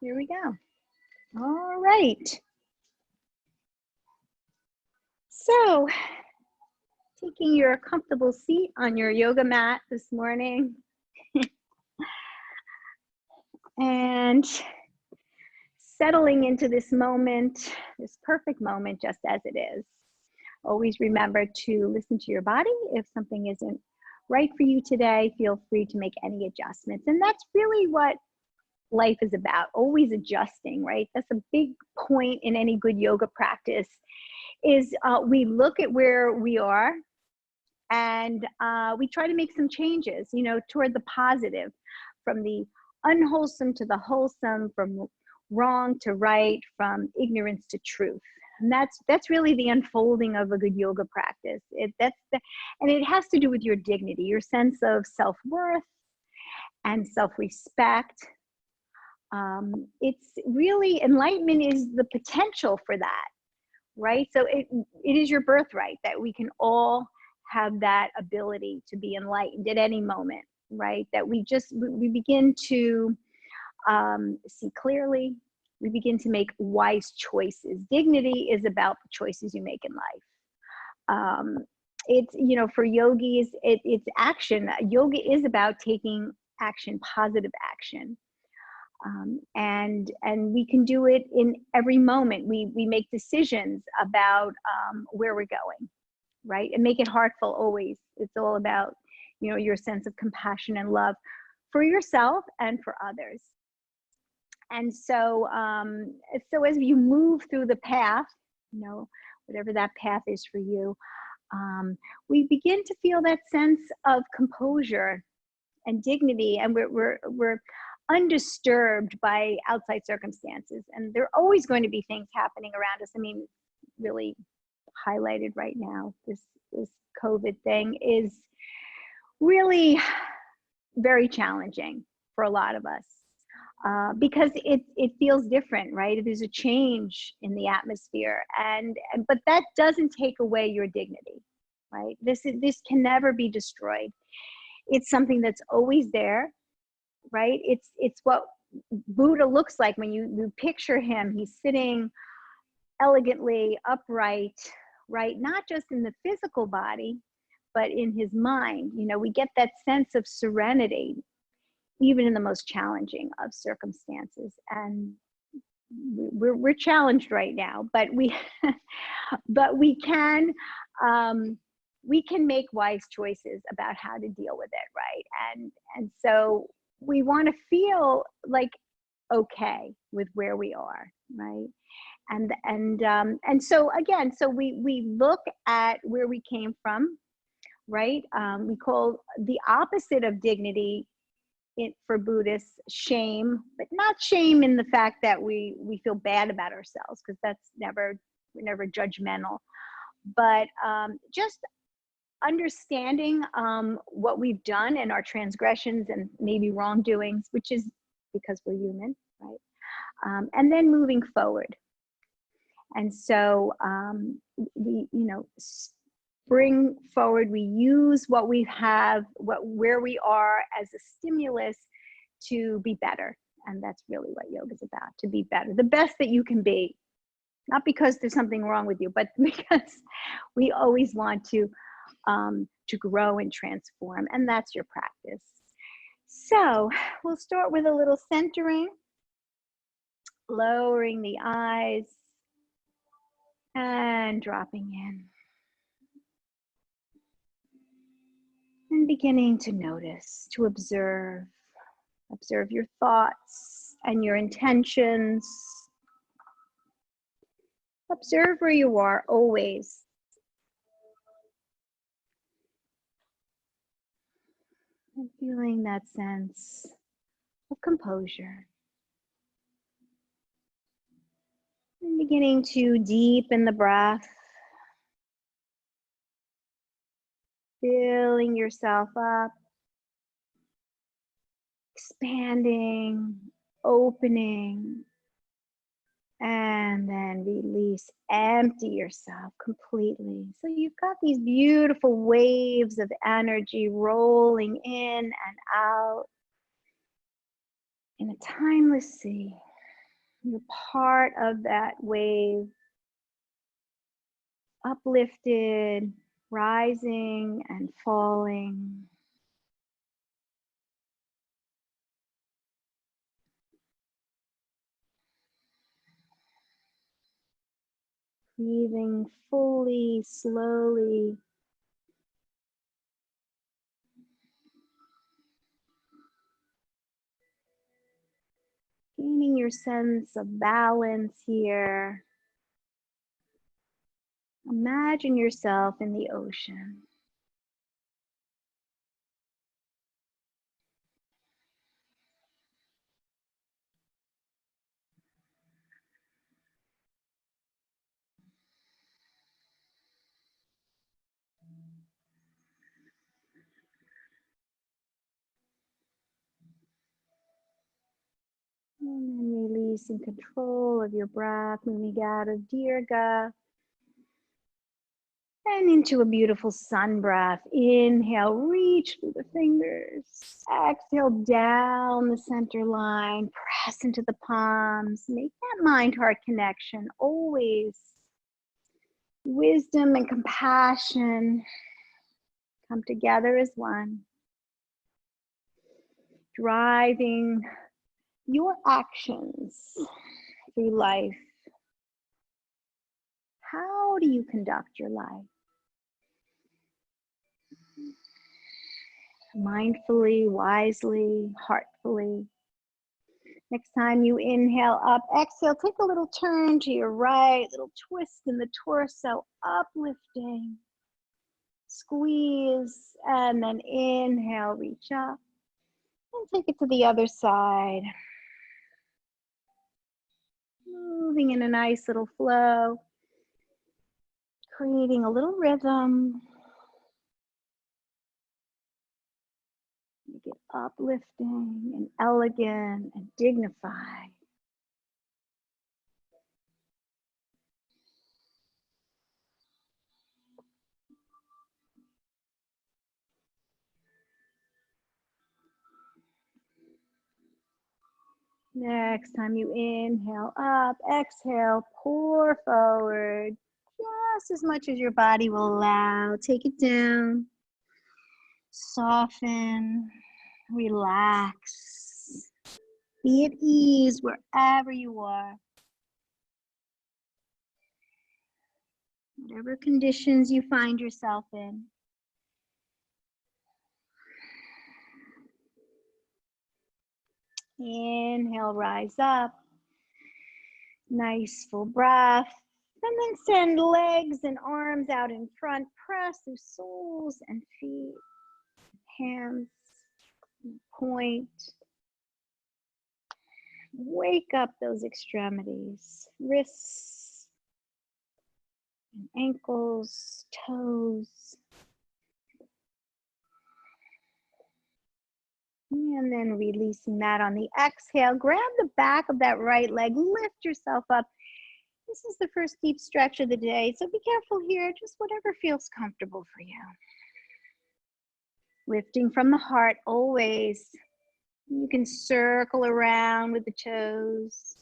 Here we go. All right. So, taking your comfortable seat on your yoga mat this morning and settling into this moment, this perfect moment, just as it is. Always remember to listen to your body. If something isn't right for you today, feel free to make any adjustments. And that's really what life is about, always adjusting, right? That's a big point in any good yoga practice is we look at where we are and we try to make some changes, you know, toward the positive, from the unwholesome to the wholesome, from wrong to right, from ignorance to truth. And that's really the unfolding of a good yoga practice. And it has to do with your dignity, your sense of self-worth and self-respect. It's really, enlightenment is the potential for that, right? So it is your birthright that we can all have that ability to be enlightened at any moment, right? That we begin to see clearly, we begin to make wise choices. Dignity is about the choices you make in life. It's, you know, for yogis, it's action. Yoga is about taking action, positive action. And we can do it in every moment. We make decisions about where we're going, right? And make it heartful always. It's all about, you know, your sense of compassion and love for yourself and for others. And so, so as you move through the path, you know, whatever that path is for you, we begin to feel that sense of composure and dignity, and we're undisturbed by outside circumstances. And there are always going to be things happening around us. I mean, really highlighted right now, this COVID thing is really very challenging for a lot of us because it feels different, right? There's a change in the atmosphere, but that doesn't take away your dignity, right? This can never be destroyed. It's something that's always there, right? It's what Buddha looks like when you picture him. He's sitting elegantly upright, right? Not just in the physical body, but in his mind. You know, we get that sense of serenity, even in the most challenging of circumstances. And we're challenged right now, but we can make wise choices about how to deal with it, right? And so we want to feel like okay with where we are, right? And so again, so we look at where we came from, right? We call the opposite of dignity for Buddhists shame, but not shame in the fact that we feel bad about ourselves, because we're never judgmental, but just understanding what we've done and our transgressions and maybe wrongdoings, which is because we're human, right? And then moving forward. And so we, you know, bring forward, we use what we have, where we are as a stimulus to be better. And that's really what yoga is about, to be better, the best that you can be. Not because there's something wrong with you, but because we always want to grow and transform, and that's your practice. So we'll start with a little centering, lowering the eyes and dropping in. And beginning to notice, to observe your thoughts and your intentions. Observe where you are always. And feeling that sense of composure. And beginning to deepen the breath. Filling yourself up. Expanding, opening. And then release, empty yourself completely. So you've got these beautiful waves of energy rolling in and out in a timeless sea. You're part of that wave, uplifted, rising and falling. Breathing fully, slowly. Gaining your sense of balance here. Imagine yourself in the ocean. And then releasing control of your breath, moving out of Dirga and into a beautiful sun breath. Inhale, reach through the fingers. Exhale down the center line, press into the palms. Make that mind-heart connection always. Wisdom and compassion come together as one, driving your actions through life. How do you conduct your life? Mindfully, wisely, heartfully. Next time you inhale up, exhale, take a little turn to your right, little twist in the torso, uplifting. Squeeze, and then inhale, reach up, and take it to the other side. Moving in a nice little flow, creating a little rhythm. Make it uplifting and elegant and dignified. Next time you inhale up, exhale, pour forward just as much as your body will allow. Take it down, soften, relax. Be at ease wherever you are. Whatever conditions you find yourself in. Inhale, rise up. Nice full breath. And then send legs and arms out in front. Press through soles and feet, hands, point. Wake up those extremities, wrists, and ankles, toes. And then releasing that on the exhale. Grab the back of that right leg, lift yourself up. This is the first deep stretch of the day, so be careful here, just whatever feels comfortable for you. Lifting from the heart always. You can circle around with the toes.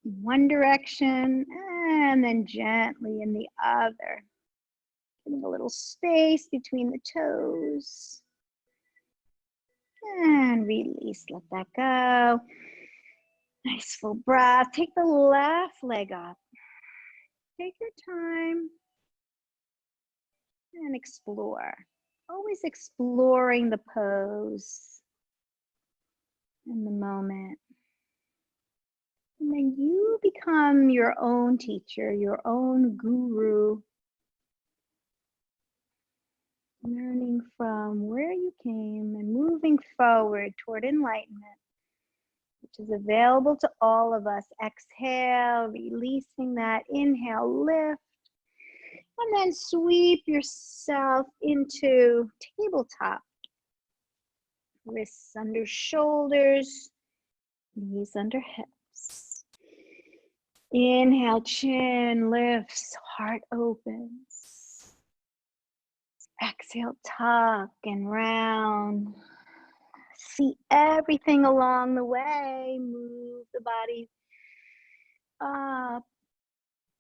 In one direction and then gently in the other. Getting a little space between the toes. And release, let that go. Nice full breath. Take the left leg up. Take your time and explore. Always exploring the pose and the moment. And then you become your own teacher, your own guru. Learning from where you came and moving forward toward enlightenment, which is available to all of us. Exhale, releasing that. Inhale, lift. And then sweep yourself into tabletop. Wrists under shoulders, knees under hips. Inhale, chin lifts, heart opens. Exhale, tuck and round. See everything along the way. Move the body up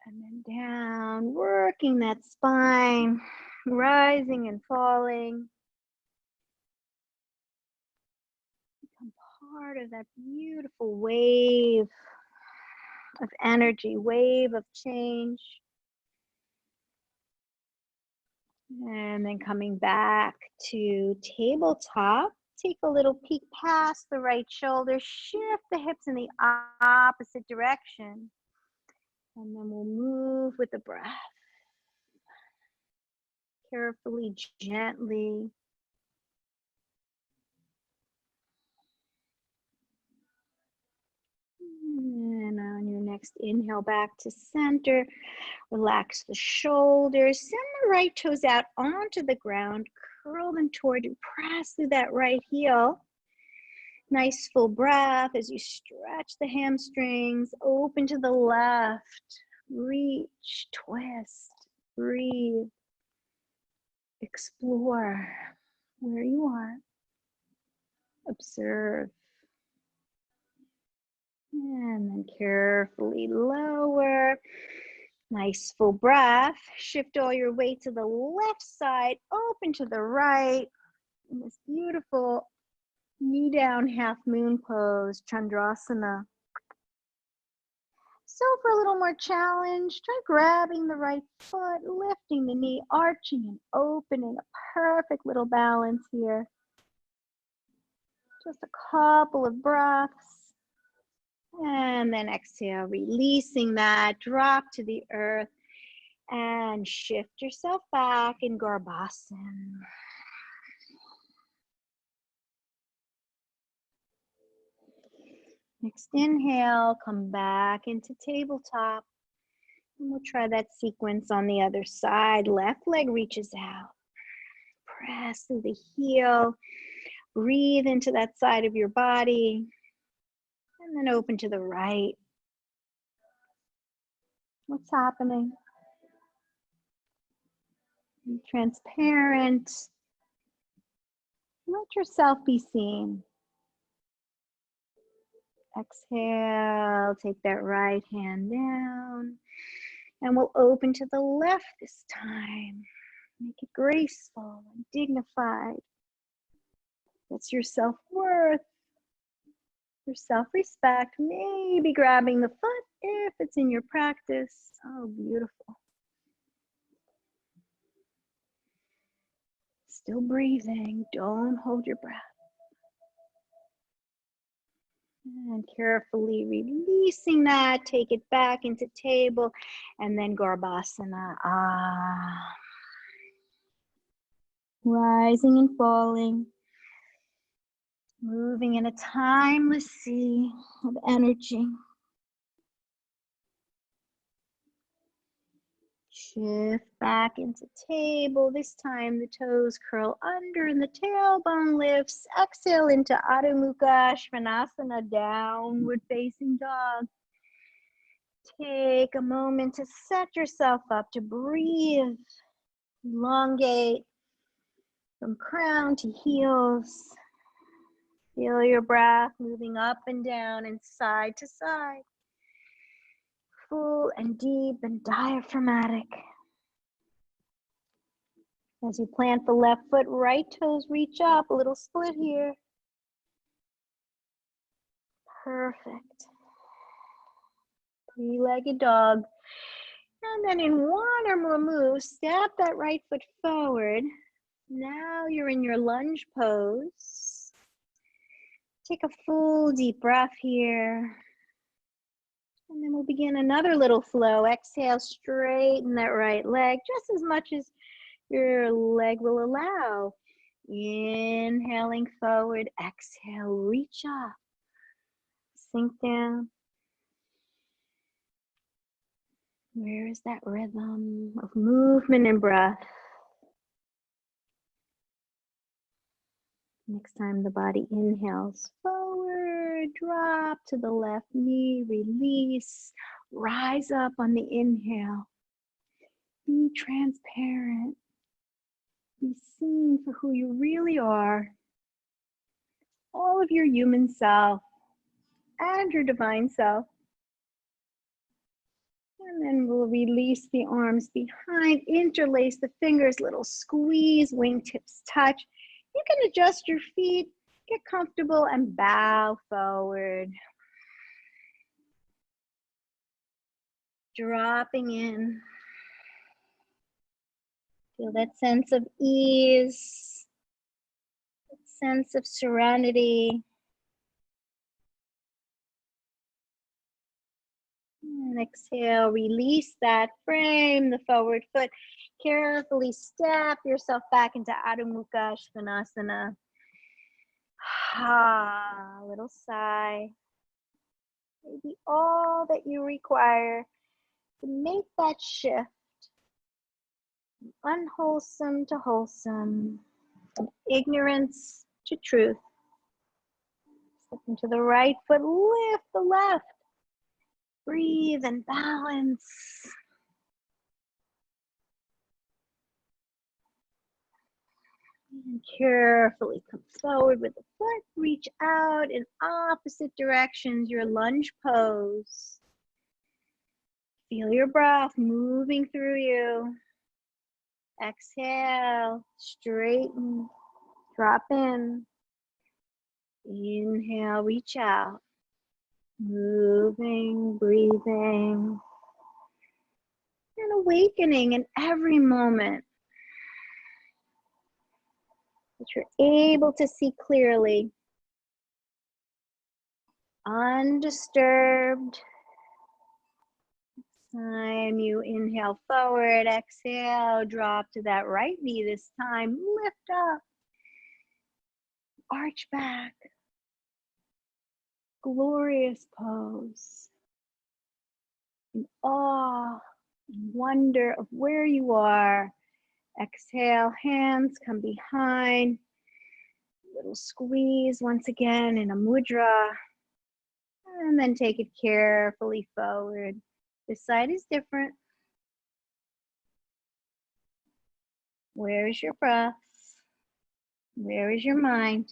and then down, working that spine, rising and falling. Become part of that beautiful wave of energy, wave of change. And then coming back to tabletop, take a little peek past the right shoulder, shift the hips in the opposite direction. And then we'll move with the breath. Carefully, gently. And on your next inhale back to center, relax the shoulders, send the right toes out onto the ground, curl them toward you, press through that right heel. Nice full breath as you stretch the hamstrings, open to the left, reach, twist, breathe, explore where you are, observe. And then carefully lower. Nice full breath. Shift all your weight to the left side, open to the right. In this beautiful knee down half moon pose, Chandrasana. So for a little more challenge, try grabbing the right foot, lifting the knee, arching and opening. A perfect little balance here. Just a couple of breaths. And then exhale, releasing that, drop to the earth and shift yourself back in Garbhasana. Next inhale, come back into tabletop. And we'll try that sequence on the other side. Left leg reaches out. Press through the heel. Breathe into that side of your body. And then open to the right. What's happening? Be transparent. Let yourself be seen. Exhale, take that right hand down. And we'll open to the left this time. Make it graceful and dignified. That's your self-worth, your self-respect. Maybe grabbing the foot if it's in your practice. Oh, beautiful. Still breathing. Don't hold your breath. And carefully releasing that, take it back into table, and then Garbhasana. Rising and falling, moving in a timeless sea of energy. Shift back into table. This time the toes curl under and the tailbone lifts. Exhale into Adho Mukha Svanasana, downward facing dog. Take a moment to set yourself up to breathe. Elongate from crown to heels. Feel your breath moving up and down and side to side. Full and deep and diaphragmatic. As you plant the left foot, right toes reach up, a little split here. Perfect. Three-legged dog. And then in one or more moves, step that right foot forward. Now you're in your lunge pose. Take a full deep breath here. And then we'll begin another little flow. Exhale, straighten that right leg just as much as your leg will allow. Inhaling forward, exhale, reach up. Sink down. Where is that rhythm of movement and breath? Next time the body inhales, forward, drop to the left knee, release, rise up on the inhale. Be transparent. Be seen for who you really are. all of your human self and your divine self. And then we'll release the arms behind, interlace the fingers, little squeeze, wingtips touch. You can adjust your feet, get comfortable, and bow forward. Dropping in. Feel that sense of ease, that sense of serenity. And exhale, release that, frame the forward foot. Carefully step yourself back into Adho Mukha Svanasana. Ah, little sigh. Maybe all that you require to make that shift from unwholesome to wholesome, from ignorance to truth. Step into the right foot, lift the left. Breathe and balance. And carefully come forward with the foot. Reach out in opposite directions, your lunge pose. Feel your breath moving through you. Exhale, straighten, drop in. Inhale, reach out. Moving, breathing, and awakening in every moment. That you're able to see clearly, undisturbed. Time you inhale forward, exhale, drop to that right knee this time, lift up, arch back, glorious pose, in awe and wonder of where you are. Exhale, hands come behind, little squeeze once again in a mudra, and then take it carefully forward. This side is different. Where is your breath? Where is your mind?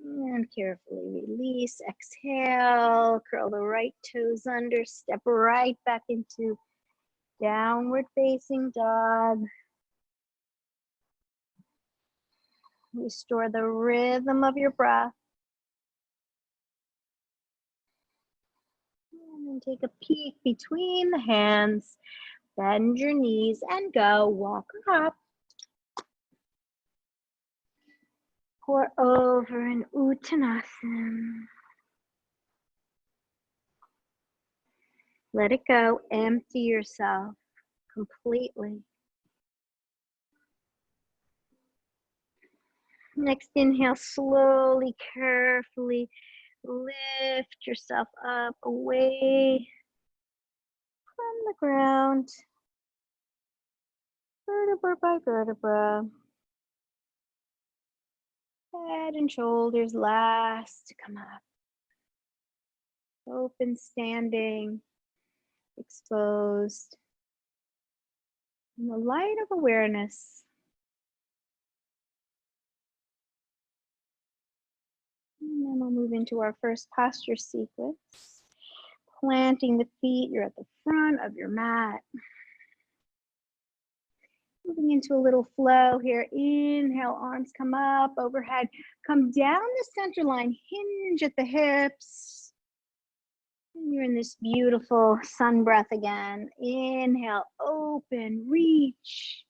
And carefully release, exhale, curl the right toes under, step right back into downward facing dog. Restore the rhythm of your breath. And then take a peek between the hands, bend your knees and go, walk or hop. Pour over in Uttanasana. Let it go, empty yourself completely. Next inhale, slowly, carefully lift yourself up away from the ground, vertebra by vertebra. Head and shoulders last to come up. Open, standing, exposed. In the light of awareness, and then we'll move into our first posture sequence. Planting the feet, you're at the front of your mat. Moving into a little flow here. Inhale, arms come up overhead. Come down the center line, hinge at the hips. And you're in this beautiful sun breath again. Inhale, open, reach.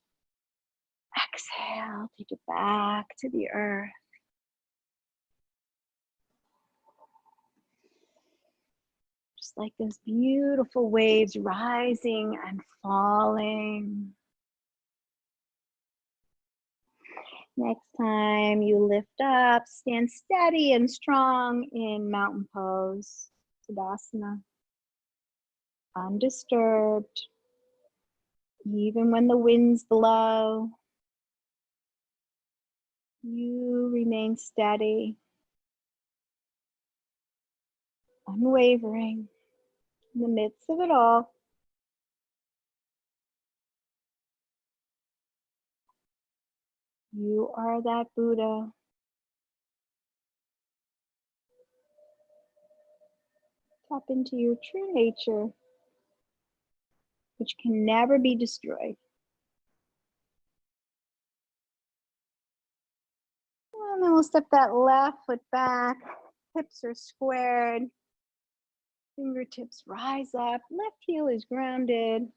Exhale, take it back to the earth. Just like those beautiful waves rising and falling. Next time you lift up, stand steady and strong in mountain pose, Tadasana. Undisturbed, even when the winds blow, you remain steady, unwavering in the midst of it all. You are that Buddha. Tap into your true nature, which can never be destroyed. And then we'll step that left foot back. Hips are squared. Fingertips rise up. Left heel is grounded.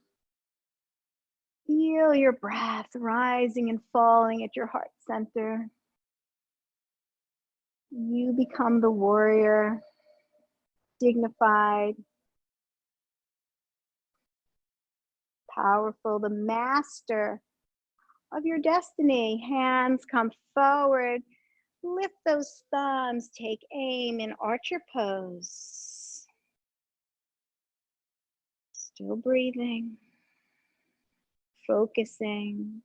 Feel your breath rising and falling at your heart center. You become the warrior, dignified, powerful, the master of your destiny. Hands come forward. Lift those thumbs, take aim in archer pose. Still breathing, focusing.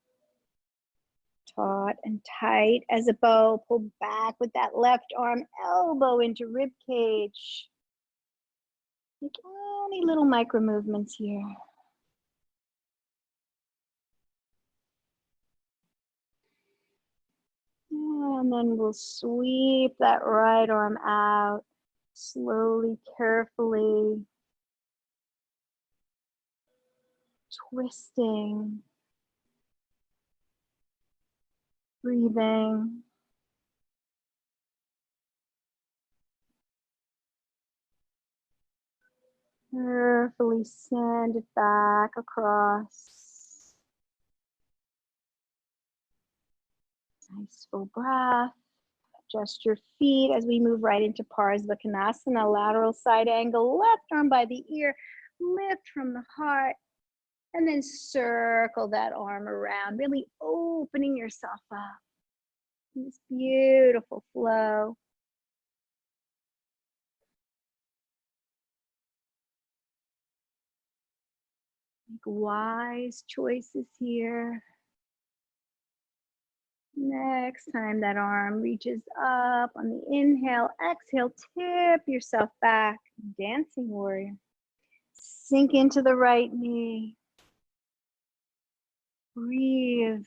Taut and tight as a bow. Pull back with that left arm, elbow into rib cage. Make any little micro movements here. And then we'll sweep that right arm out, slowly, carefully. Twisting. Breathing. Carefully send it back across. Nice full breath. Adjust your feet as we move right into Parsvakonasana, lateral side angle, left arm by the ear, lift from the heart, and then circle that arm around, really opening yourself up. This beautiful flow. Make wise choices here. Next time that arm reaches up on the inhale, exhale, tip yourself back. Dancing warrior. Sink into the right knee. Breathe.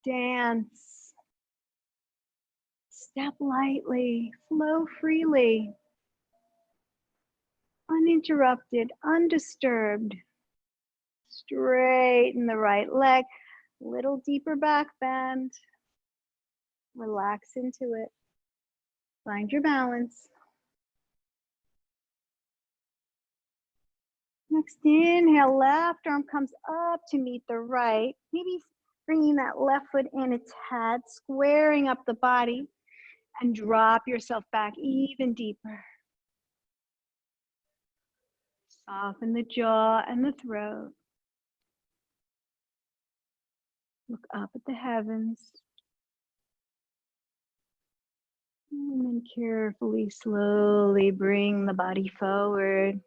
Dance. Step lightly. Flow freely. Uninterrupted, undisturbed. Straighten the right leg. Little deeper back bend. Relax into it. Find your balance. Next inhale, left arm comes up to meet the right. Maybe bringing that left foot in a tad, squaring up the body, and drop yourself back even deeper. Soften the jaw and the throat. Look up at the heavens. And then carefully, slowly bring the body forward.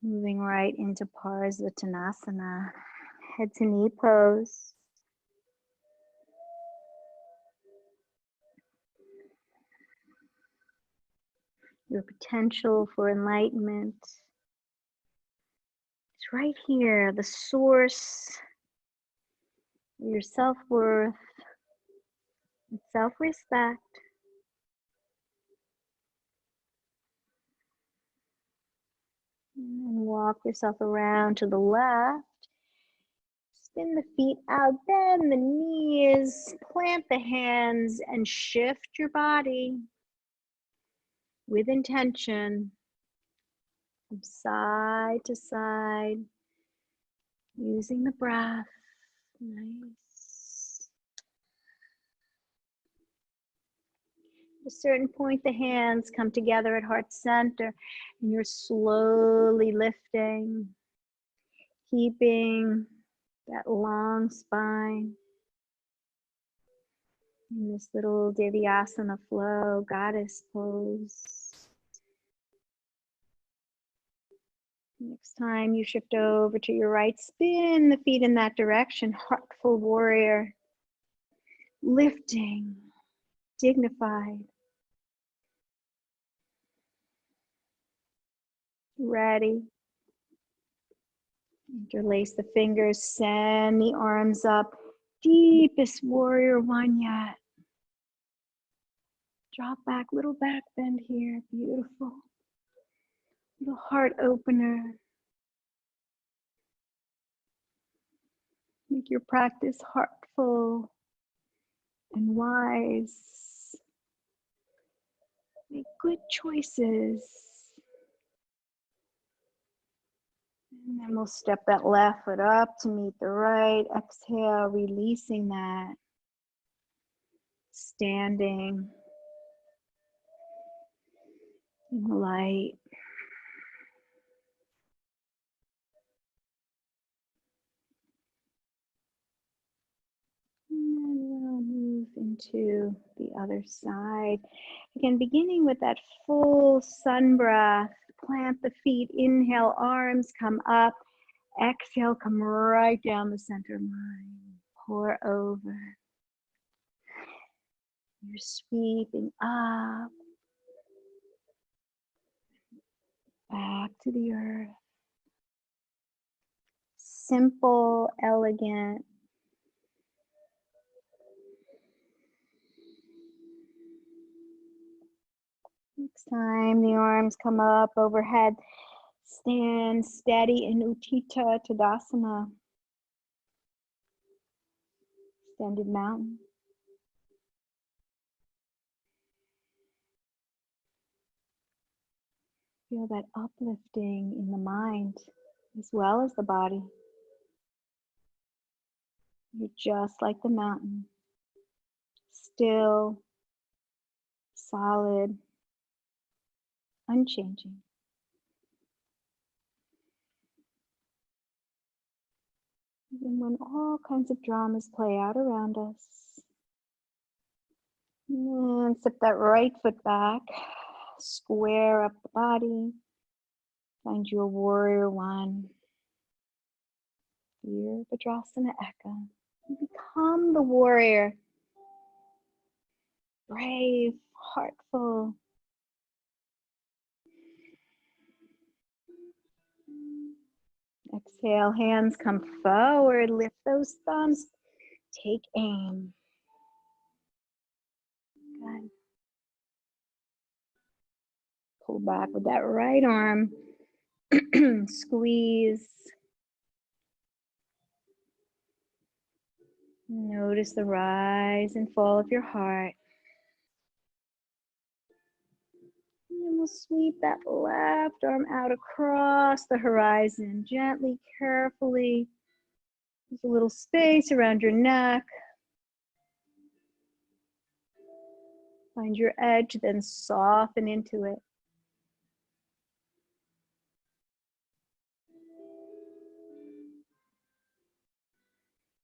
Moving right into Parsvakonasana, head to knee pose. Your potential for enlightenment is right here, the source of your self-worth and self-respect. And walk yourself around to the left. Spin the feet out, bend the knees, plant the hands, and shift your body with intention from side to side, using the breath. Nice. At a certain point, the hands come together at heart center, and you're slowly lifting, keeping that long spine in this little Devyasana flow, goddess pose. Next time you shift over to your right, spin the feet in that direction, heartful warrior, lifting, dignified, ready. Interlace the fingers, send the arms up, deepest warrior one yet. Drop back, little back bend here, beautiful. Little heart opener. Make your practice heartful and wise. Make good choices. And then we'll step that left foot up to meet the right. Exhale, releasing that. Standing in the light. And then we'll move into the other side. Again, beginning with that full sun breath. Plant the feet. Inhale, arms come up. Exhale, come right down the center line. Pour over. You're sweeping up. Back to the earth. Simple, elegant. Next time the arms come up overhead, stand steady in Utthita Tadasana. Extended mountain. Feel that uplifting in the mind as well as the body. You're just like the mountain. Still, solid, unchanging. Even when all kinds of dramas play out around us. And step that right foot back. Square up the body. Find your warrior one. Virabhadrasana Eka. Become the warrior. Brave, heartful. Exhale, hands come forward. Lift those thumbs. Take aim. Good. Pull back with that right arm. Squeeze. Notice the rise and fall of your heart. And then we'll sweep that left arm out across the horizon. Gently, carefully. There's a little space around your neck. Find your edge, then soften into it.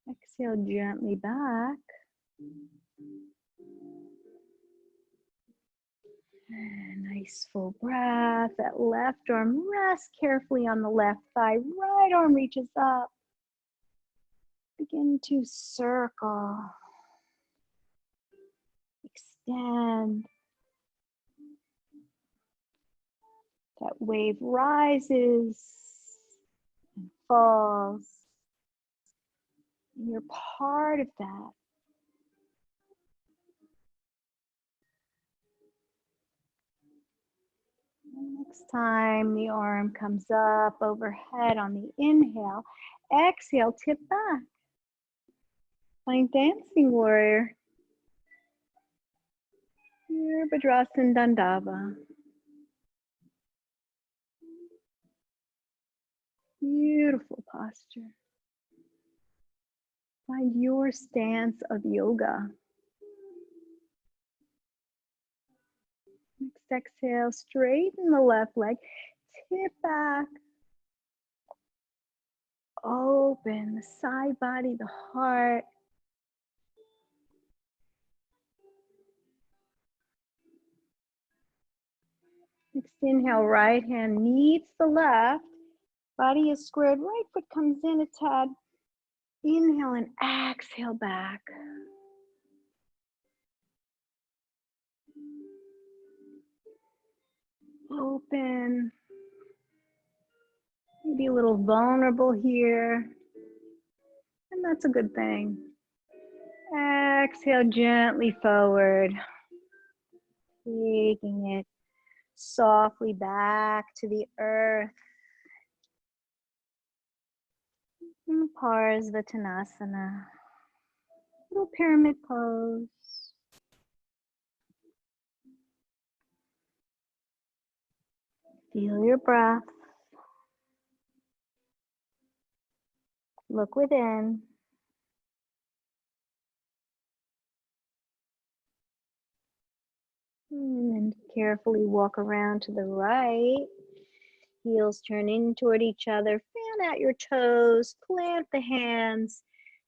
Exhale gently back. And nice full breath. That left arm rests carefully on the left thigh. Right arm reaches up. Begin to circle. Extend. That wave rises and falls. And you're part of that. Next time the arm comes up overhead on the inhale, exhale, tip back. Find dancing warrior. Virabhadrasana Dandava. Beautiful posture. Find your stance of yoga. Next exhale, straighten the left leg, tip back. Open the side body, the heart. Next inhale, right hand meets the left. Body is squared, right foot comes in a tad. Inhale and exhale back. Open. Maybe a little vulnerable here. And that's a good thing. Exhale gently forward, taking it softly back to the earth. Parsvatanasana, little pyramid pose. Feel your breath. Look within. And then carefully walk around to the right. Heels turn in toward each other. Fan out your toes. Plant the hands.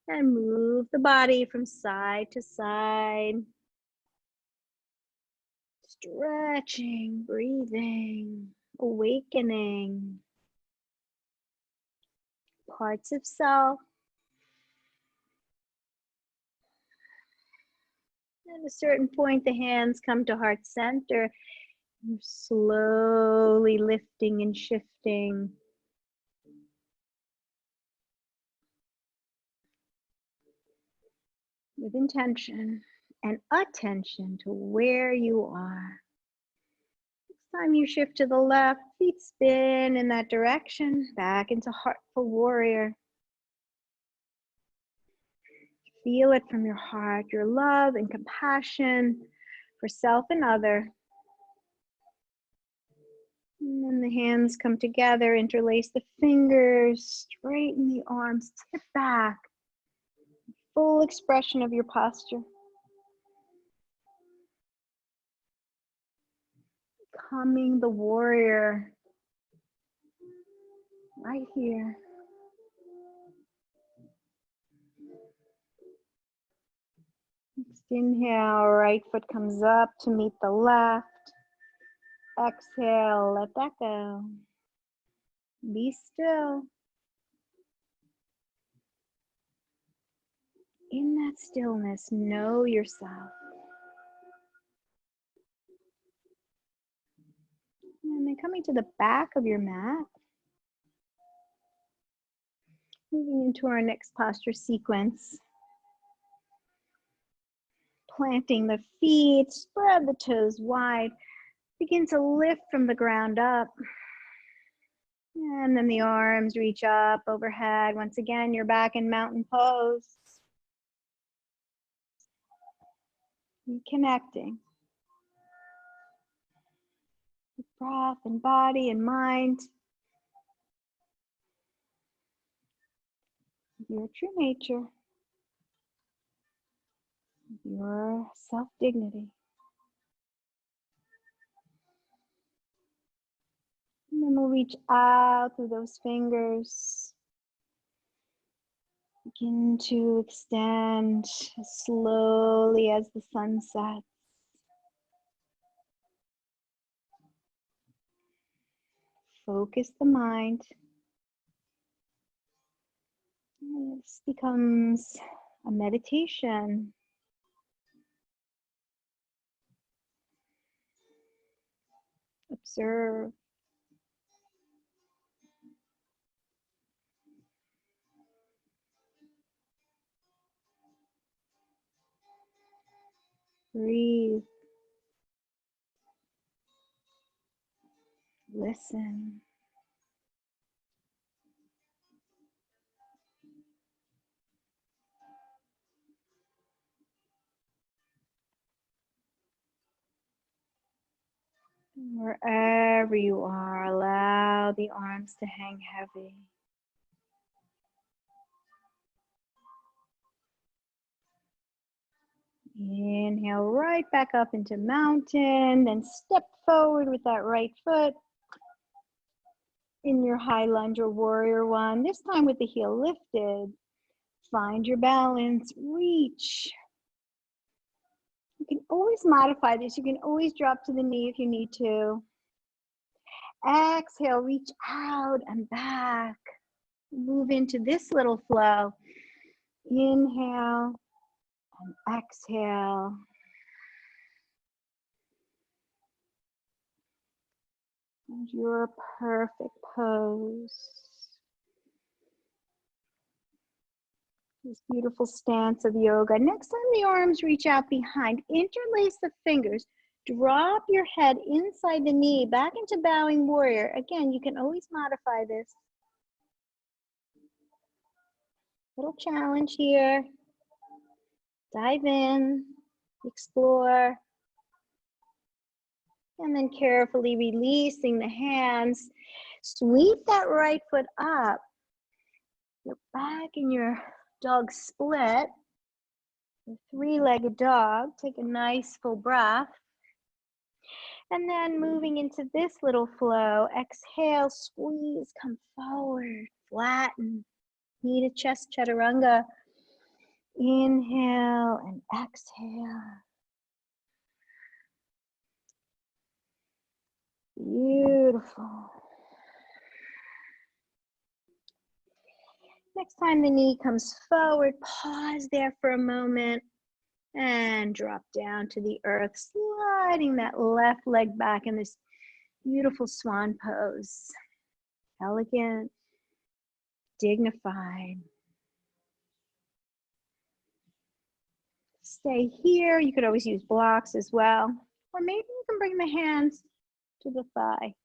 And move the body from side to side. Stretching, breathing, awakening. Parts of self. At a certain point, the hands come to heart center. You're slowly lifting and shifting. With intention and attention to where you are. Next time you shift to the left, feet spin in that direction, back into Heartful Warrior. Feel it from your heart, your love and compassion for self and other. And then the hands come together, interlace the fingers, straighten the arms, tip back. Full expression of your posture. Becoming the warrior right here. Next inhale, right foot comes up to meet the left. Exhale, let that go. Be still. In that stillness, know yourself. And then coming to the back of your mat. Moving into our next posture sequence. Planting the feet, spread the toes wide. Begin to lift from the ground up. And then the arms reach up overhead. Once again, you're back in mountain pose. Reconnecting. With breath and body and mind. Your true nature. Your self-dignity. And then we'll reach out through those fingers. Begin to extend slowly as the sun sets. Focus the mind. This becomes a meditation. Observe. Breathe. Listen. Wherever you are, allow the arms to hang heavy. Inhale right back up into mountain, then step forward with that right foot in your high lunge or warrior one, this time with the heel lifted. Find your balance, reach. You can always modify this. You can always drop to the knee if you need to. Exhale, reach out and back. Move into this little flow. Inhale and exhale. And your perfect pose. This beautiful stance of yoga. Next time the arms reach out behind, interlace the fingers, drop your head inside the knee, back into bowing warrior. Again, you can always modify this. Little challenge here. Dive in, explore, and then carefully releasing the hands. Sweep that right foot up. You're back in your dog split. Three-legged dog. Take a nice full breath. And then moving into this little flow, exhale, squeeze, come forward, flatten, knee to chest, chaturanga. Inhale and exhale. Beautiful. Next time the knee comes forward, pause there for a moment and drop down to the earth, sliding that left leg back in this beautiful swan pose. Elegant, dignified. Stay here. You could always use blocks as well. Or maybe you can bring the hands to the thigh.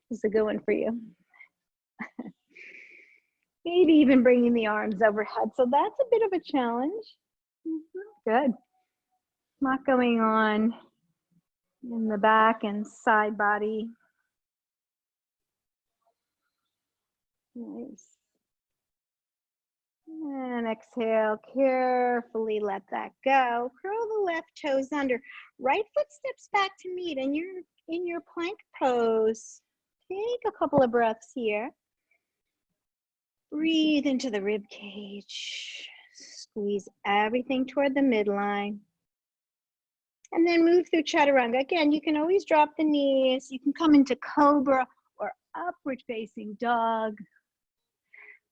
This is a good one for you. Maybe even bringing the arms overhead. So that's a bit of a challenge. Good. A lot going on in the back and side body. Nice. And exhale, carefully let that go. Curl the left toes under. Right foot steps back to meet, and you're in your plank pose. Take a couple of breaths here. Breathe into the rib cage. Squeeze everything toward the midline. And then move through chaturanga. Again, you can always drop the knees. You can come into cobra or upward facing dog.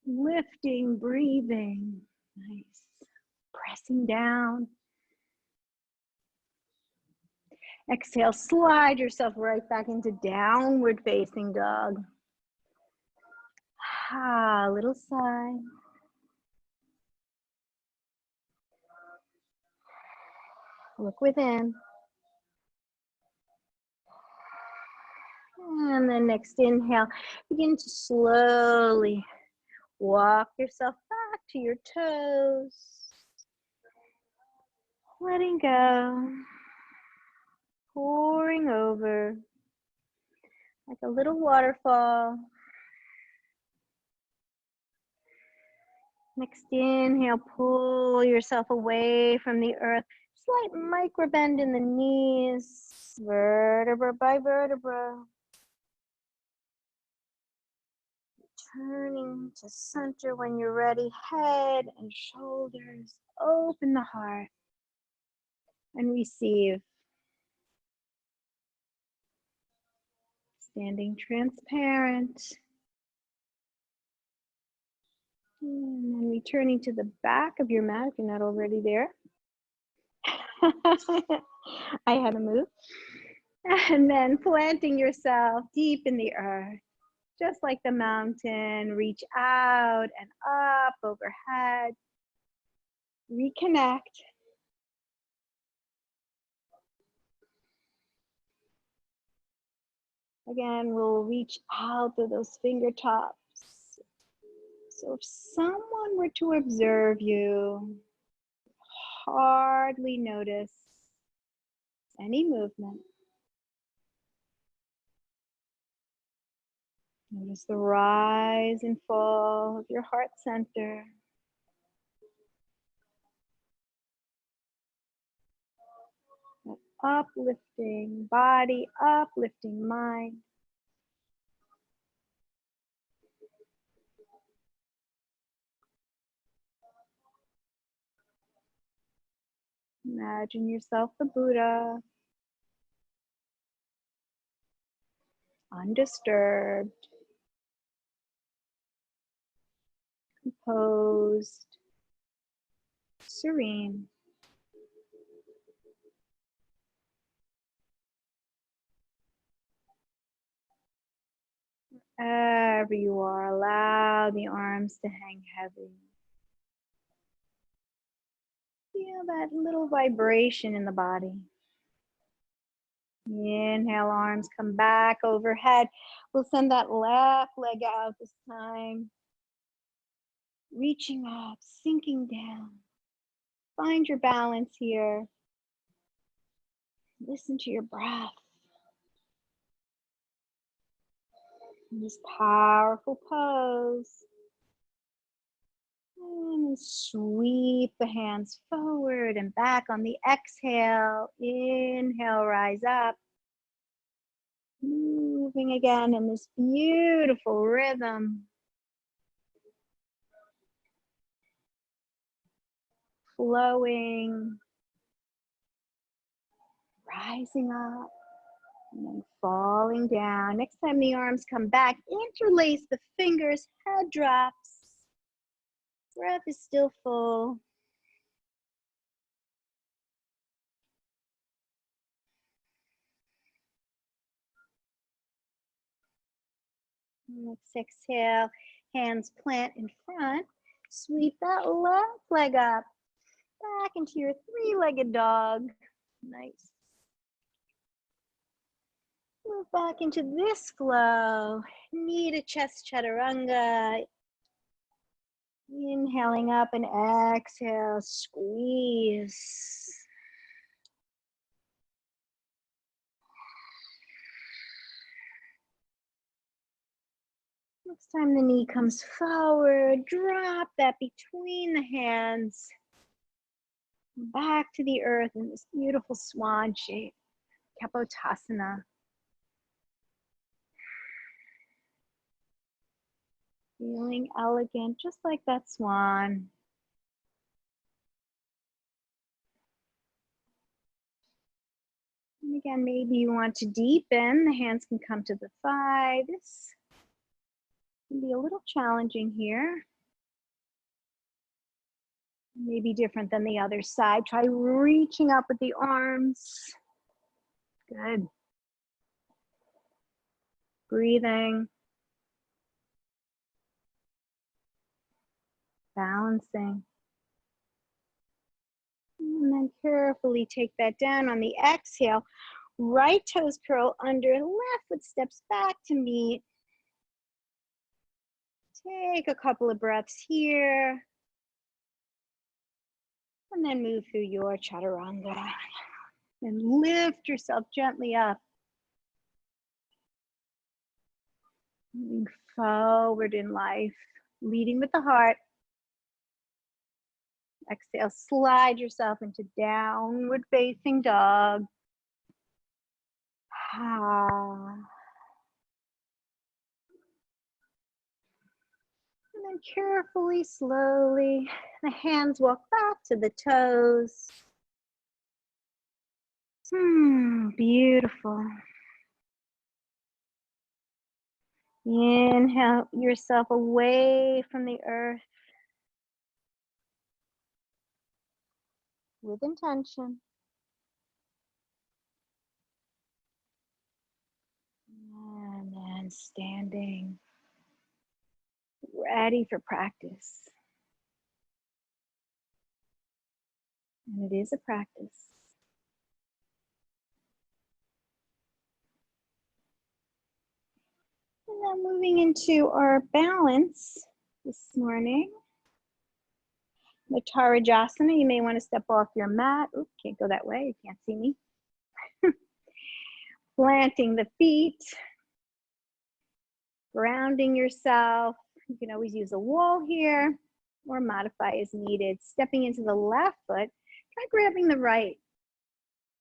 Lifting, breathing. Nice. Pressing down. Exhale, slide yourself right back into downward facing dog. Ah, little sigh. Look within. And then next inhale, begin to slowly walk yourself back to your toes. Letting go. Pouring over. Like a little waterfall. Next inhale, pull yourself away from the earth. Slight micro bend in the knees, vertebra by vertebra. Turning to center when you're ready, head and shoulders, open the heart and receive. Standing transparent. And then returning to the back of your mat if you're not already there. I had to move. And then planting yourself deep in the earth, just like the mountain. Reach out and up overhead. Reconnect. Again, we'll reach out through those fingertips. So if someone were to observe you, hardly notice any movement. Notice the rise and fall of your heart center. That uplifting body, uplifting mind. Imagine yourself the Buddha, undisturbed, composed, serene. Wherever you are, allow the arms to hang heavy. Feel that little vibration in the body. Inhale, arms come back overhead. We'll send that left leg out this time. Reaching up, sinking down. Find your balance here. Listen to your breath. In this powerful pose. And sweep the hands forward and back on the exhale. Inhale, rise up. Moving again in this beautiful rhythm. Flowing. Rising up. And then falling down. Next time the arms come back, interlace the fingers, head drops. Breath is still full. Next exhale, hands plant in front. Sweep that left leg up. Back into your three-legged dog. Nice. Move back into this flow. Knee to chest chaturanga. Inhaling up and exhale, squeeze. Next time the knee comes forward, drop that between the hands. Back to the earth in this beautiful swan shape, Kapotasana. Feeling elegant, just like that swan. And again, maybe you want to deepen. The hands can come to the thigh. This can be a little challenging here. Maybe different than the other side. Try reaching up with the arms. Good. Breathing. Balancing. And then carefully take that down on the exhale. Right toes curl under, left foot steps back to meet. Take a couple of breaths here. And then move through your chaturanga. And lift yourself gently up. Moving forward in life, leading with the heart. Exhale, slide yourself into downward facing dog. And then carefully, slowly, the hands walk back to the toes. Beautiful. Inhale yourself away from the earth with intention. And then standing, ready for practice. And it is a practice. And then moving into our balance this morning. The Uttara-Jasana, you may want to step off your mat. Oops, can't go that way, you can't see me. Planting the feet, grounding yourself. You can always use a wall here or modify as needed. Stepping into the left foot, try grabbing the right,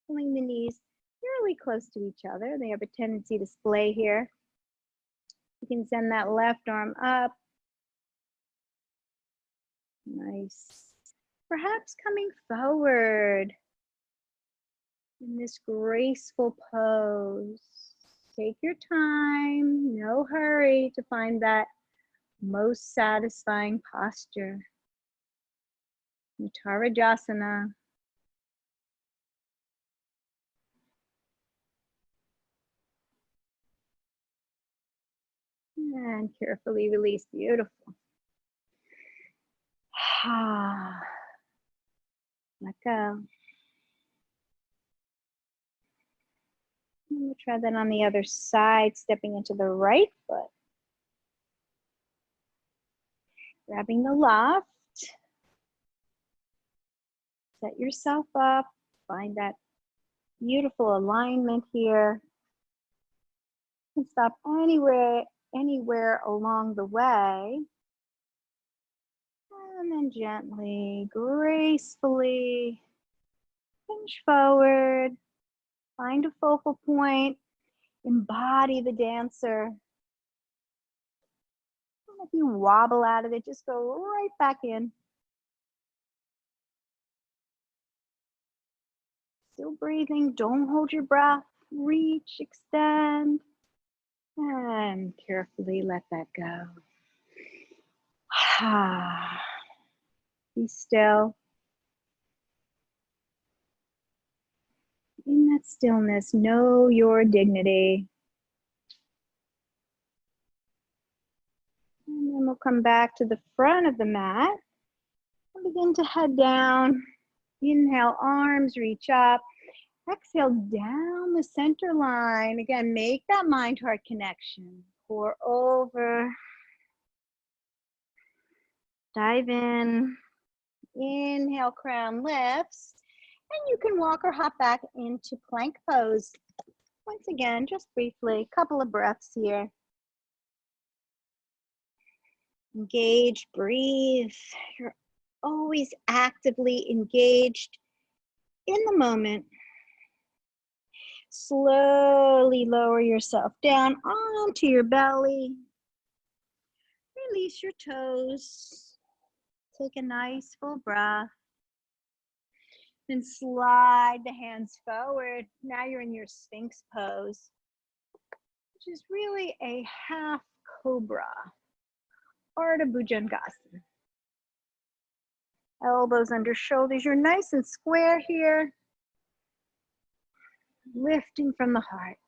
pulling the knees fairly close to each other. They have a tendency to splay here. You can send that left arm up. Nice. Perhaps coming forward in this graceful pose. Take your time, no hurry to find that most satisfying posture. Uttara-Jasana. And carefully release. Beautiful. Let go. And we'll try that on the other side, stepping into the right foot. Grabbing the left. Set yourself up. Find that beautiful alignment here. You can stop anywhere along the way. And then gently, gracefully hinge forward. Find a focal point. Embody the dancer. And if you wobble out of it, just go right back in. Still breathing. Don't hold your breath. Reach, extend, and carefully let that go. Be still. In that stillness, know your dignity. And then we'll come back to the front of the mat and begin to head down. Inhale, arms reach up. Exhale, down the center line. Again, make that mind-heart connection. Pour over. Dive in. Inhale, crown lifts. And you can walk or hop back into plank pose. Once again, just briefly, a couple of breaths here. Engage, breathe. You're always actively engaged in the moment. Slowly lower yourself down onto your belly. Release your toes. Take a nice full breath. Then slide the hands forward. Now you're in your Sphinx pose, which is really a half cobra. Ardha Bhujangasana. Elbows under shoulders. You're nice and square here. Lifting from the heart.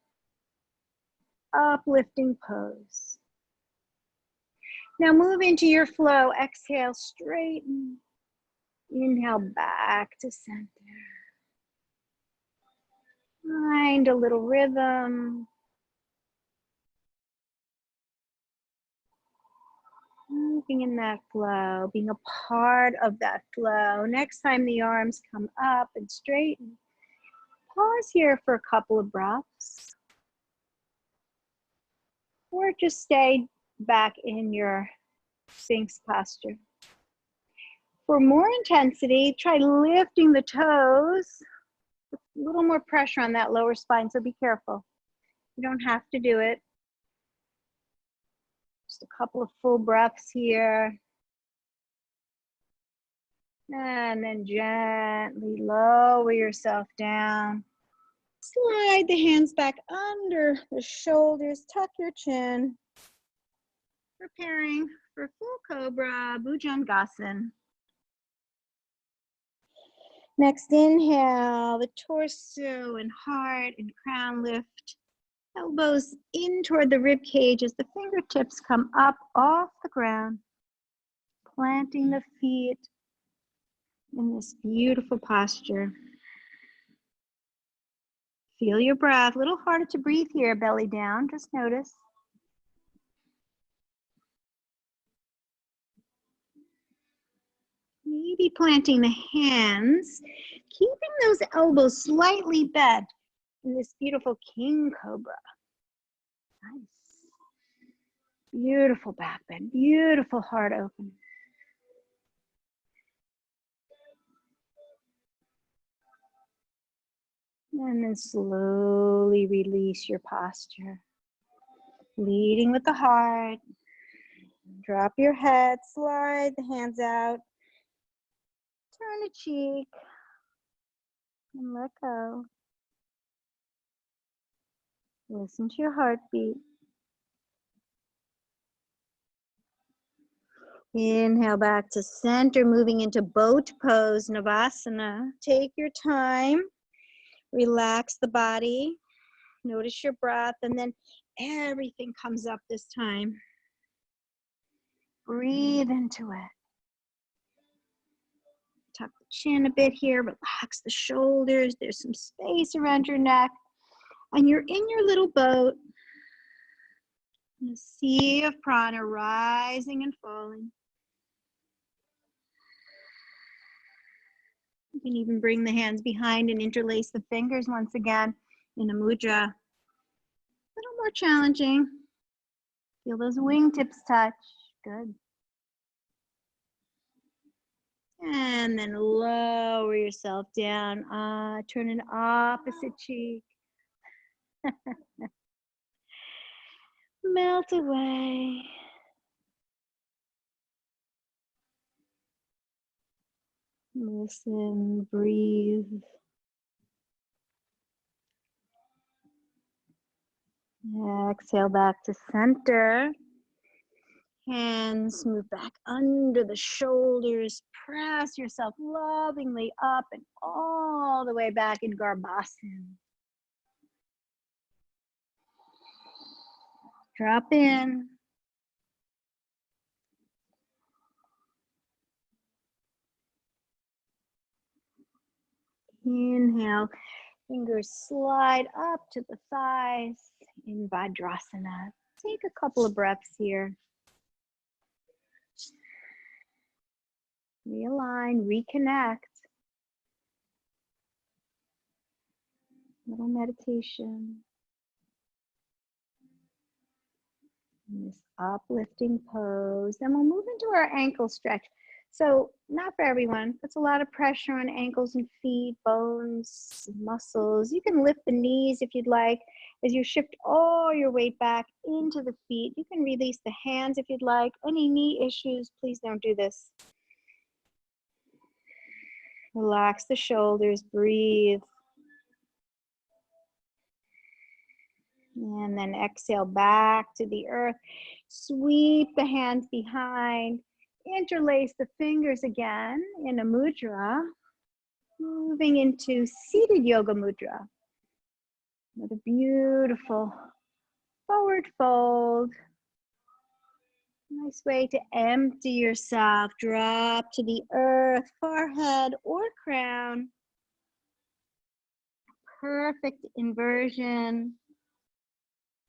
Uplifting pose. Now move into your flow. Exhale, straighten. Inhale, back to center. Find a little rhythm. Moving in that flow, being a part of that flow. Next time the arms come up and straighten, pause here for a couple of breaths. Or just stay back in your Sphinx posture. For more intensity, try lifting the toes. A little more pressure on that lower spine, so be careful. You don't have to do it. Just a couple of full breaths here. And then gently lower yourself down. Slide the hands back under the shoulders, tuck your chin. Preparing for full cobra, Bhujangasana. Next inhale, the torso and heart and crown lift. Elbows in toward the rib cage as the fingertips come up off the ground, planting the feet in this beautiful posture. Feel your breath. A little harder to breathe here, belly down. Just notice. Maybe planting the hands, keeping those elbows slightly bent in this beautiful king cobra. Nice. Beautiful back bend, beautiful heart open. And then slowly release your posture. Leading with the heart. Drop your head, slide the hands out. Turn a cheek. And let go. Listen to your heartbeat. Inhale back to center, moving into boat pose, Navasana. Take your time. Relax the body. Notice your breath, and then everything comes up this time. Breathe into it. Tuck the chin a bit here, relax the shoulders. There's some space around your neck. And you're in your little boat. A sea of prana rising and falling. You can even bring the hands behind and interlace the fingers once again in a mudra. A little more challenging. Feel those wingtips touch. Good. And then lower yourself down. Turn an opposite cheek. Melt away. Listen, breathe. Exhale back to center. Hands move back under the shoulders. Press yourself lovingly up and all the way back in Garbhasana. Drop in. Inhale. Fingers slide up to the thighs in Vajrasana. Take a couple of breaths here. Realign, reconnect. Little meditation. In this uplifting pose. Then we'll move into our ankle stretch. So not for everyone, puts a lot of pressure on ankles and feet, bones, muscles. You can lift the knees if you'd like. As you shift all your weight back into the feet, you can release the hands if you'd like. Any knee issues, please don't do this. Relax the shoulders, breathe. And then exhale back to the earth. Sweep the hands behind. Interlace the fingers again in a mudra. Moving into seated yoga mudra. With a beautiful forward fold. Nice way to empty yourself. Drop to the earth, forehead or crown. Perfect inversion.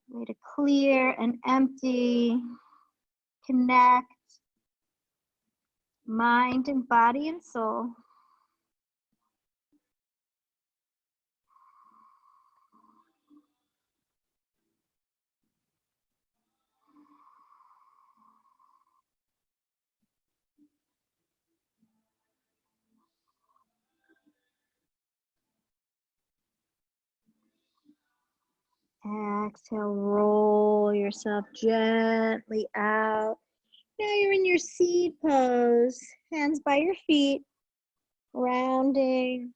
Way to clear and empty. Connect. Mind and body and soul. Exhale, roll yourself gently out. Now you're in your seed pose. Hands by your feet, rounding.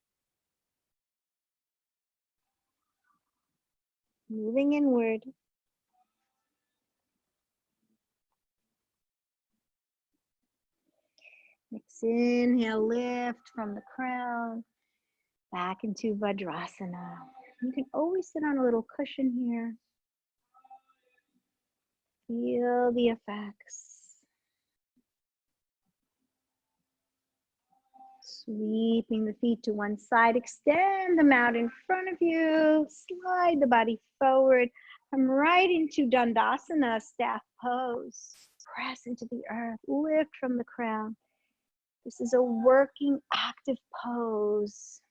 Moving inward. Next inhale, lift from the crown, back into Vajrasana. You can always sit on a little cushion here. Feel the effects. Sweeping the feet to one side, extend them out in front of you, slide the body forward, come right into Dandasana, staff pose. Press into the earth, lift from the crown. This is a working, active pose.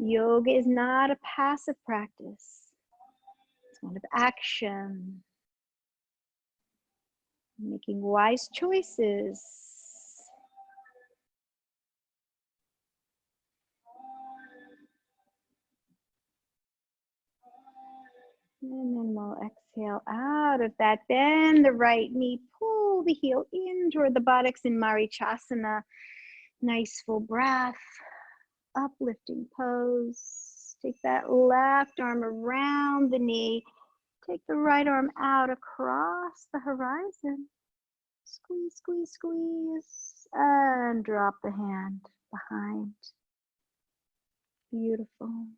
Yoga is not a passive practice. It's one of action. Making wise choices. And then we'll exhale out of that. Bend the right knee, pull the heel in toward the buttocks in Marichasana. Nice full breath, uplifting pose. Take that left arm around the knee. Take the right arm out across the horizon. Squeeze, squeeze, squeeze, and drop the hand behind. Beautiful.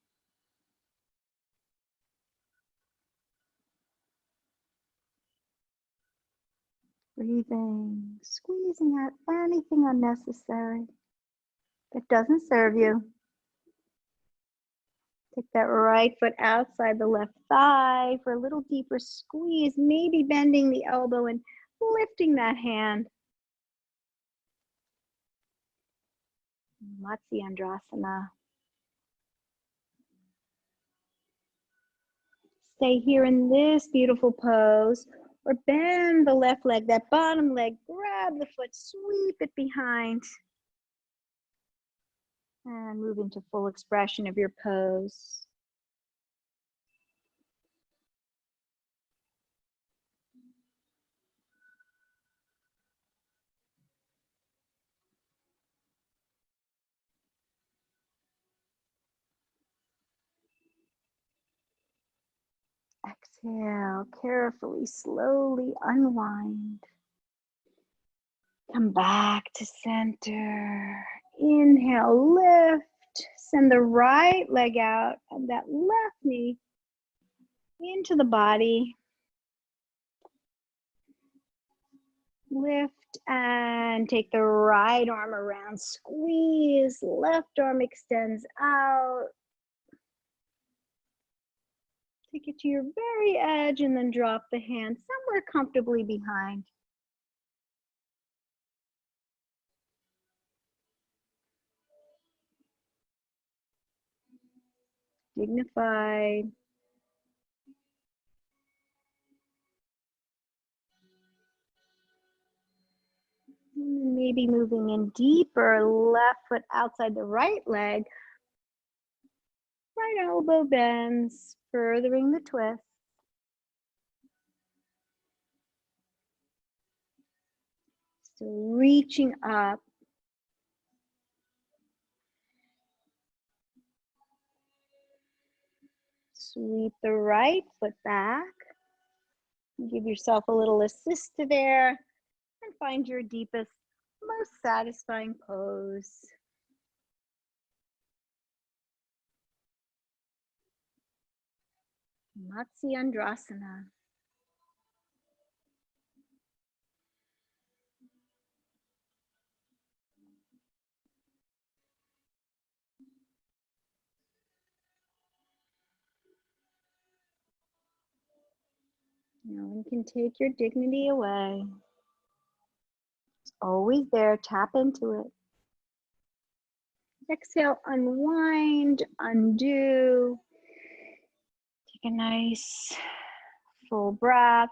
Breathing, squeezing out anything unnecessary that doesn't serve you. Take that right foot outside the left thigh for a little deeper squeeze, maybe bending the elbow and lifting that hand. Matsyendrasana. Stay here in this beautiful pose, or bend the left leg, that bottom leg, grab the foot, sweep it behind, and move into full expression of your pose. Exhale, carefully, slowly unwind. Come back to center. Inhale, lift. Send the right leg out and that left knee into the body. Lift and take the right arm around. Squeeze, left arm extends out. Take it to your very edge and then drop the hand somewhere comfortably behind. Dignified. Maybe moving in deeper, left foot outside the right leg. Right elbow bends, furthering the twist. Still reaching up. Sweep the right foot back. Give yourself a little assist to there and find your deepest, most satisfying pose. Matsyendrasana. No one can take your dignity away. It's always there, tap into it. Exhale, unwind, undo. Take a nice full breath.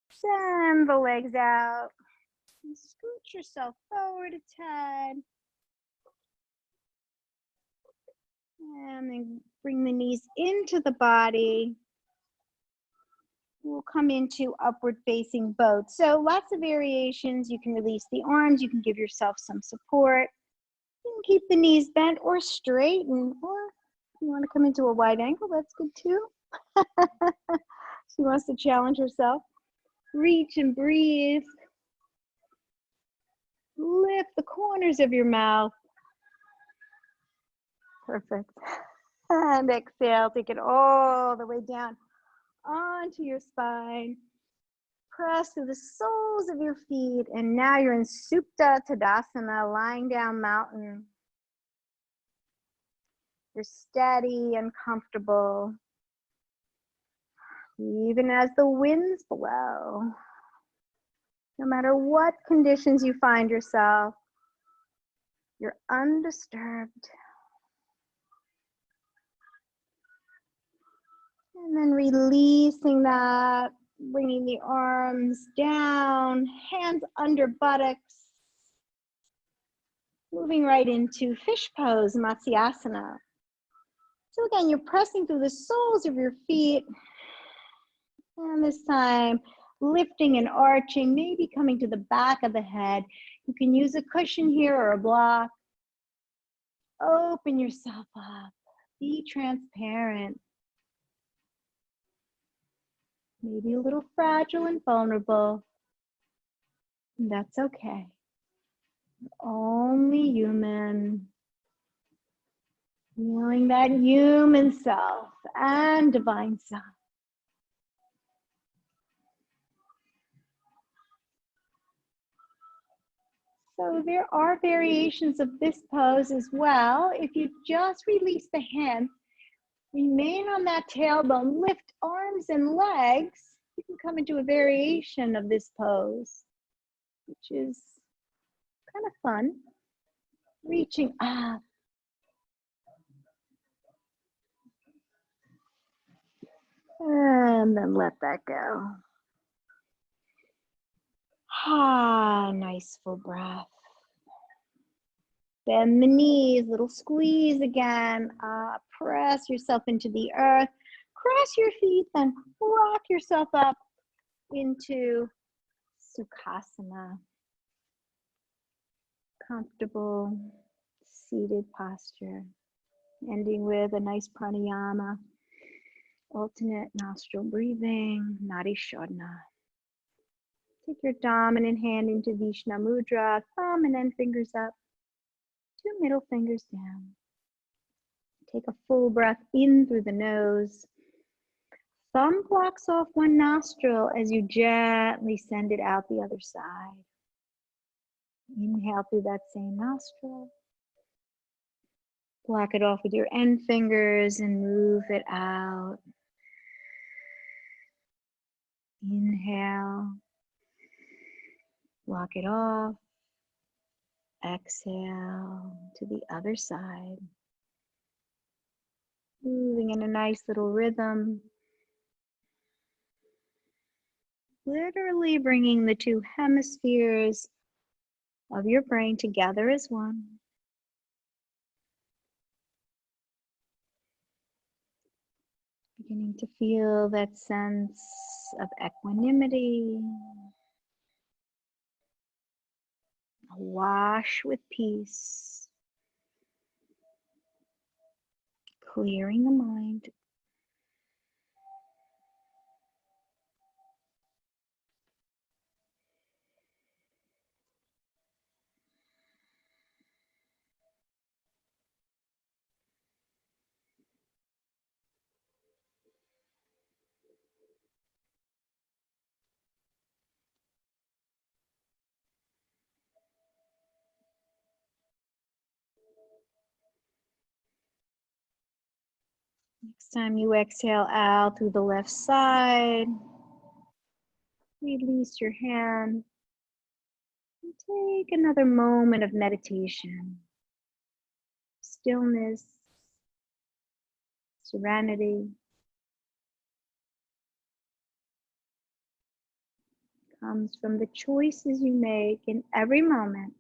Send the legs out. And scoot yourself forward a tad. And then bring the knees into the body. We'll come into upward facing boat. So lots of variations. You can release the arms. You can give yourself some support. You can keep the knees bent or straighten. Or if you want to come into a wide angle, that's good too. She wants to challenge herself. Reach and breathe. Lift the corners of your mouth. Perfect. And exhale, take it all the way down onto your spine. Press through the soles of your feet. And now you're in Supta Tadasana, lying down mountain. You're steady and comfortable. Even as the winds blow. No matter what conditions you find yourself, you're undisturbed. And then releasing that, bringing the arms down, hands under buttocks. Moving right into fish pose, Matsyasana. So again, you're pressing through the soles of your feet. And this time, lifting and arching, maybe coming to the back of the head. You can use a cushion here or a block. Open yourself up. Be transparent. Maybe a little fragile and vulnerable. And that's okay. You're only human. Feeling that human self and divine self. So there are variations of this pose as well. If you just release the hand, remain on that tailbone, lift arms and legs, you can come into a variation of this pose, which is kind of fun. Reaching up. And then let that go. Ah, nice full breath. Bend the knees, little squeeze again. Press yourself into the earth. Cross your feet, then rock yourself up into Sukhasana. Comfortable seated posture. Ending with a nice pranayama. Alternate nostril breathing, Nadi Shodhana. Take your dominant hand into Vishnu Mudra, thumb and end fingers up, 2 middle fingers down. Take a full breath in through the nose. Thumb blocks off one nostril as you gently send it out the other side. Inhale through that same nostril. Block it off with your end fingers and move it out. Inhale. Block it off. Exhale to the other side. Moving in a nice little rhythm. Literally bringing the two hemispheres of your brain together as one. Beginning to feel that sense of equanimity, awash with peace, clearing the mind. Next time you exhale out through the left side, release your hand and take another moment of meditation, stillness, serenity. Comes from the choices you make in every moment.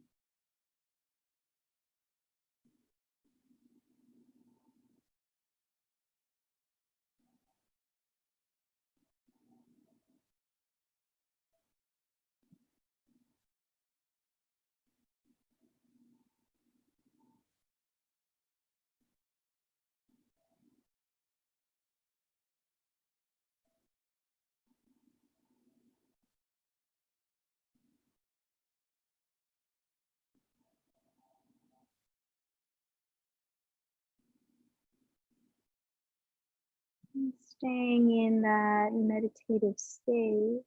And staying in that meditative state,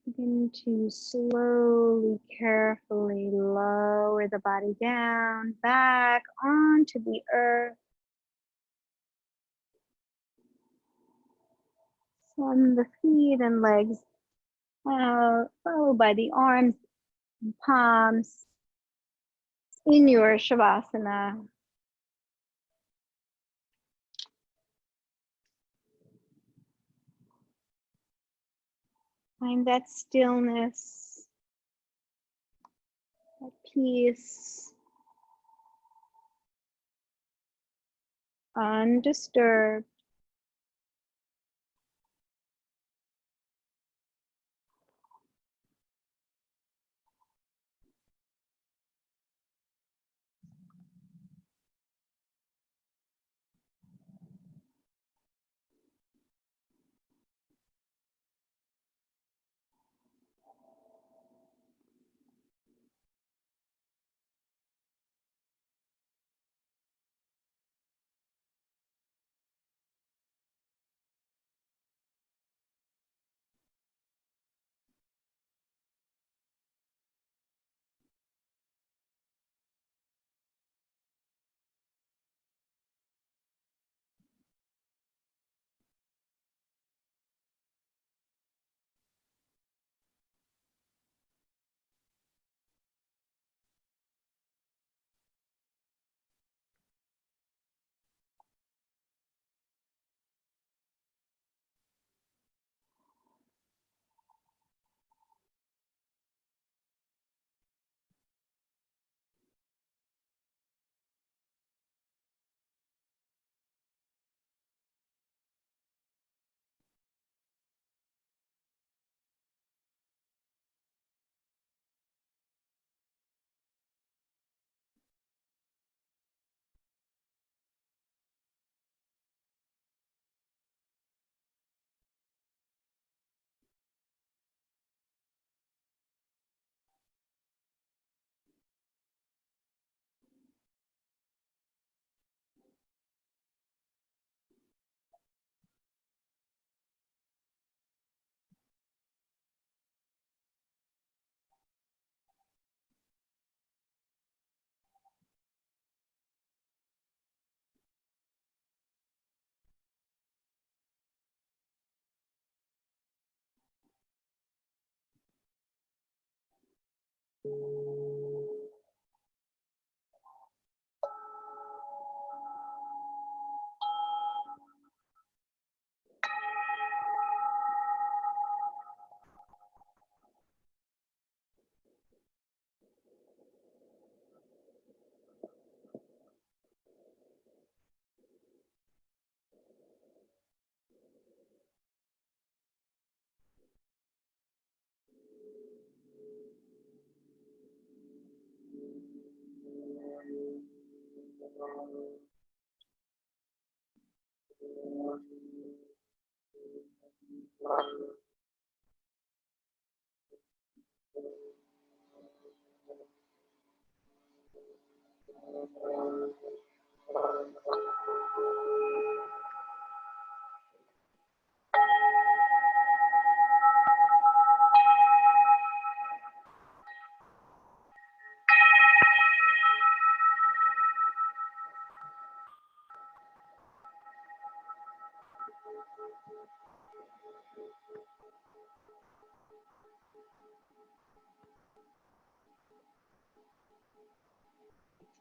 begin to slowly, carefully lower the body down, back onto the earth. Send the feet and legs out, followed by the arms and palms in your Shavasana. Find that stillness, that peace, undisturbed.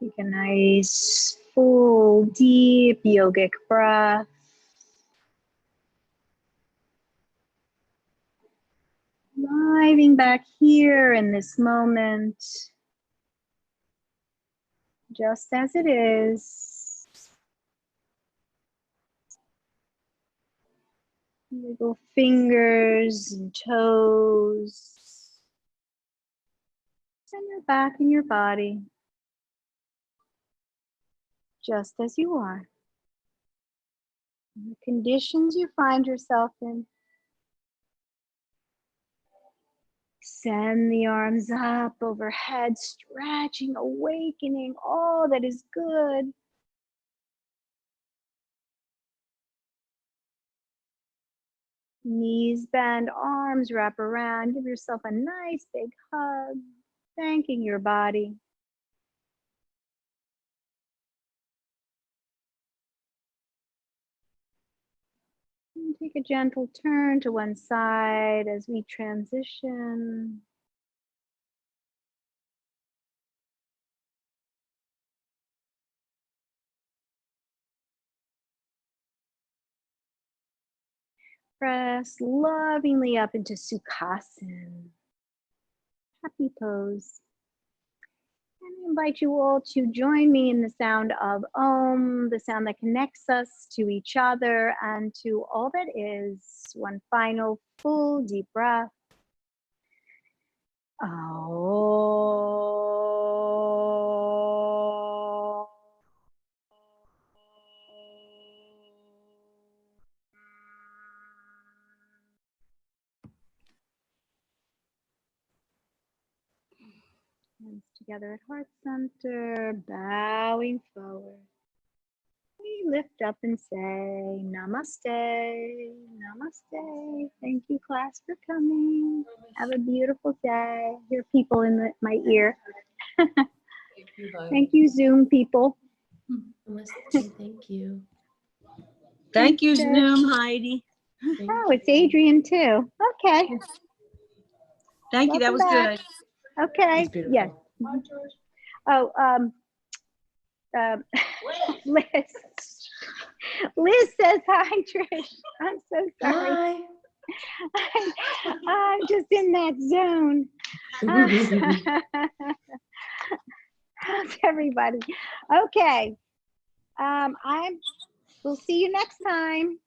Take a nice, full, deep yogic breath. Arriving back here in this moment, just as it is. Wiggle fingers and toes. And your back and your body, just as you are. The conditions you find yourself in. Send the arms up overhead, stretching, awakening all that is good. Knees bend, arms wrap around. Give yourself a nice big hug, thanking your body. And take a gentle turn to one side as we transition. Press lovingly up into Sukhasana, happy pose. And I invite you all to join me in the sound of Om, the sound that connects us to each other and to all that is. One final full deep breath. Om. Hands together at heart center, bowing forward. We lift up and say, Namaste, Namaste. Thank you, class, for coming. Have a beautiful day. Hear people in my ear. Thank you, Zoom people. Namaste, thank you. Thank you, Trish. Zoom, Heidi. Oh, it's Adrian too. Okay. Thank you. That was Welcome back. good. Okay. It's beautiful. Yes. Oh, Liz. Liz says hi, Trish. I'm so sorry. Hi. I'm just in that zone. How's everybody? Okay. We'll see you next time.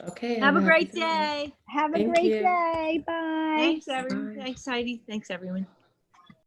Okay. Have a great happy Friday. day. Have a Thank great you. day. Bye. Thanks, everyone. Bye. Thanks, Heidi. Thanks, everyone.